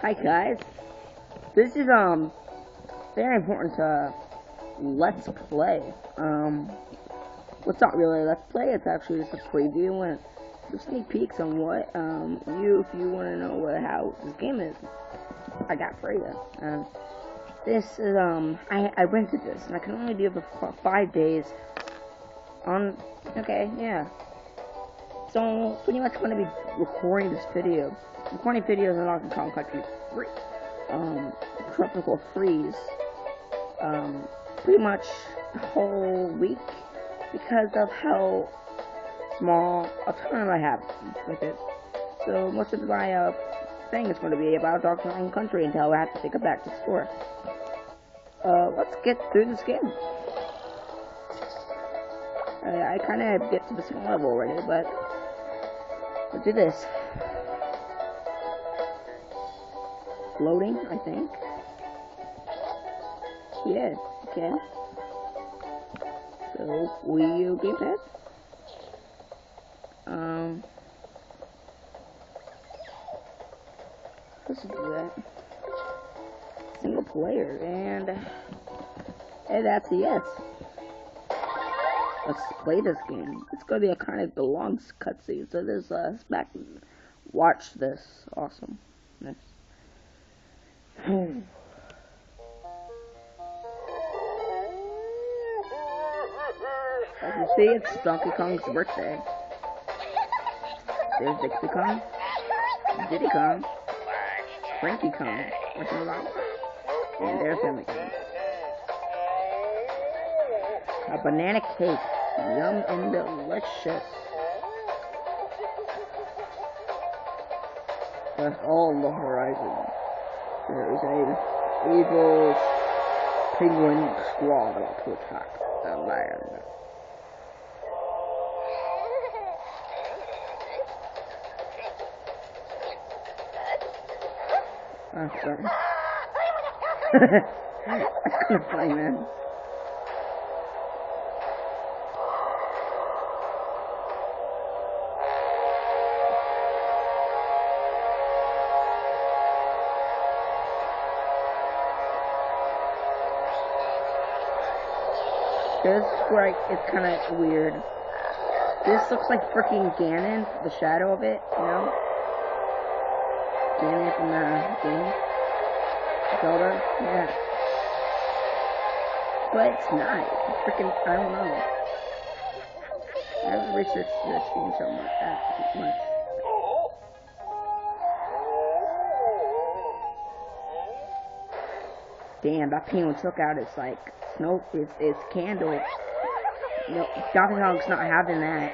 Hi guys, this is very important to Let's Play. What's not really a Let's Play, it's actually just a preview and some sneak peeks on what if you want to know how this game is, I got for you. This is I rented this and I can only do it for 5 days. Okay, yeah. So pretty much going to be recording this video. Recording videos in Donkey Kong Country 3. Tropical Freeze. Pretty much the whole week because of how small a time I have with it. So most of my thing is going to be about Donkey Kong Country until I have to take it back to the store. Let's get through this game. I kind of get to the second level already, but let's do this. Loading, I think. Yeah, okay. So, Wii U gamepad. Let's do that. Single player, and that's a yes. Let's play this game. It's gonna be a kind of the long cutscene, so there's back. Watch this. Awesome. Yes. As you see, it's Donkey Kong's birthday. There's Dixie Kong, Diddy Kong, Frankie Kong, and there's Emily Kong. A banana cake, yum and delicious. That's all on the horizon. There is a evil penguin squad about to attack the land. Oh, sorry. That's kind of funny, man. This like it's kind of weird. This looks like freaking Ganon, the shadow of it, you know? Ganon from the game, Zelda, yeah. But it's not. It's freaking, I don't know. I haven't researched this game so much. Damn, that penguin took out its like snow, its candle. No, Donkey Kong's not having that.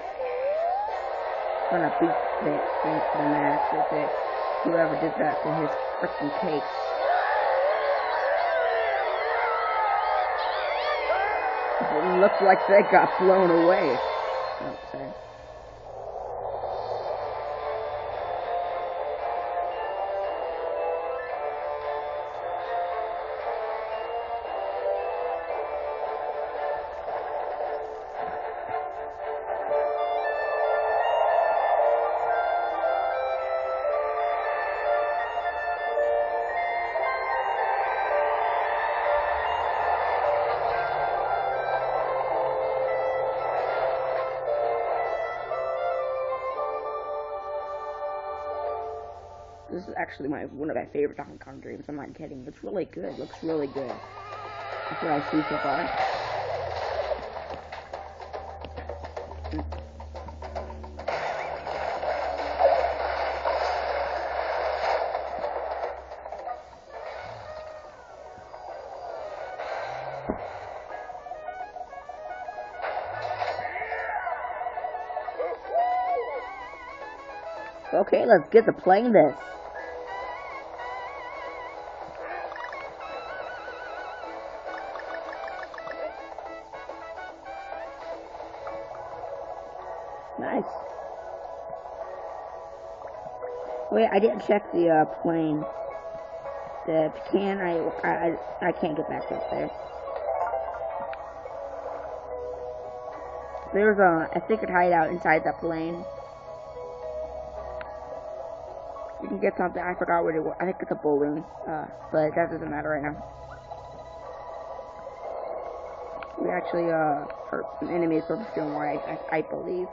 Gonna beat the match with it. Whoever did that to his freaking cake. It looks like they got blown away. Oh, sorry. This is actually one of my favorite Donkey Kong games. I'm not kidding. It's really good. It looks really good. That's what I see so far. Okay, let's get to playing this. Nice. Wait, I didn't check the plane. The pecan, I can't get back up there. There's a secret hideout inside that plane. You can get something. I forgot what it was. I think it's a balloon. But that doesn't matter right now. We actually hurt some enemies for doing more. I believe.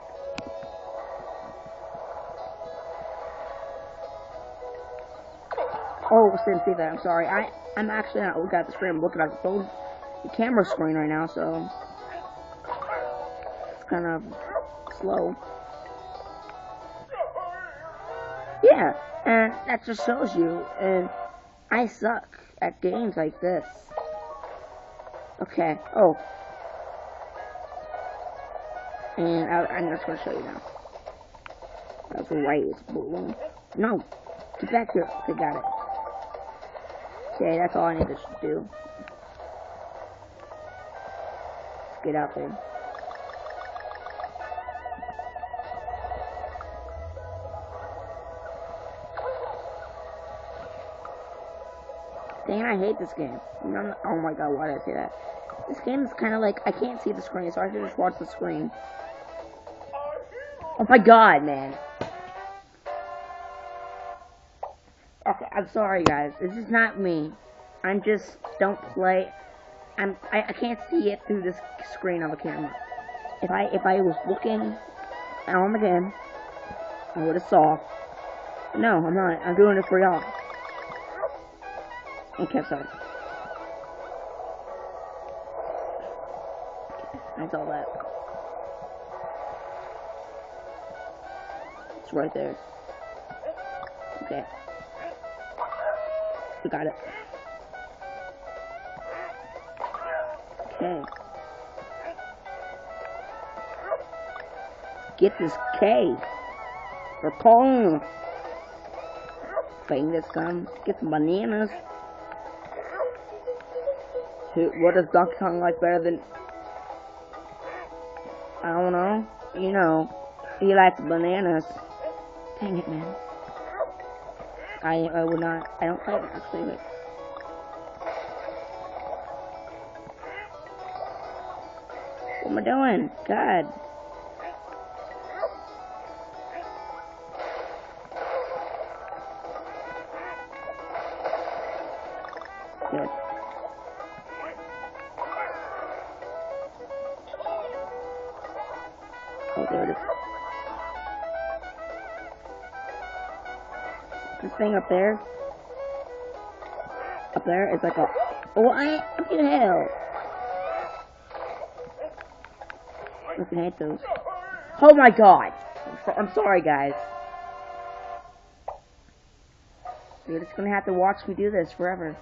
Oh, didn't see that. I'm sorry. I'm actually not looking at the screen. I'm looking at the camera screen right now, so it's kind of slow. Yeah, and that just shows you. And I suck at games like this. Okay. Oh. And I'm just gonna show you now. That's right. It's balloon. No. Get back here. Okay, got it. Okay, that's all I need to do. Let's get out there. Dang, I hate this game. Oh my god, why did I say that? This game is kind of like, I can't see the screen, so I have to just watch the screen. Oh my god, man. Okay, I'm sorry, guys. This is not me. I'm just, don't play. I can't see it through this screen of a camera. If I was looking on the game, I would have saw. No, I'm not. I'm doing it for y'all. Okay, sorry. That's all that. It's right there. Okay. We got it. Okay. Get this K. For Kong. Bang this gun. Get some bananas. What does Donkey Kong like better than... I don't know. You know, he likes bananas. Dang it, man. I would not... I don't play it, actually, but... What am I doing? God. Good. Oh, there it is. This thing up there is like a... What the hell? I can hate those. Oh my god! I'm sorry, guys. You're just gonna have to watch me do this forever.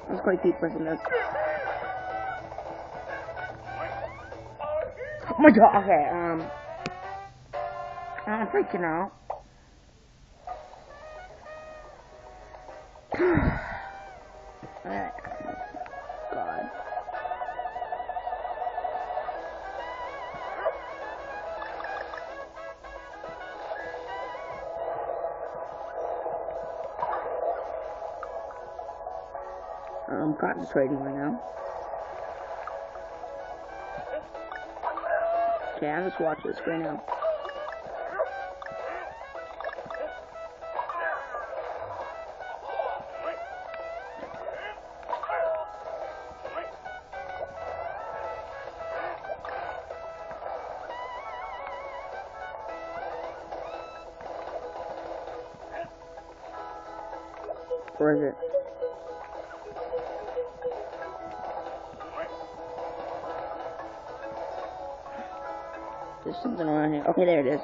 I'm just going to keep pressing this. Oh my god, okay, I'm freaking out. God. I'm concentrating right now. Okay, I'm just watching this right now. Where is it? There's something around here. Okay, there it is.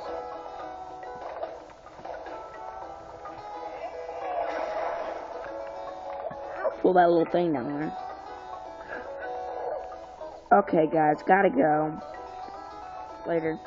Pull that little thing down there. Okay, guys, gotta go. Later.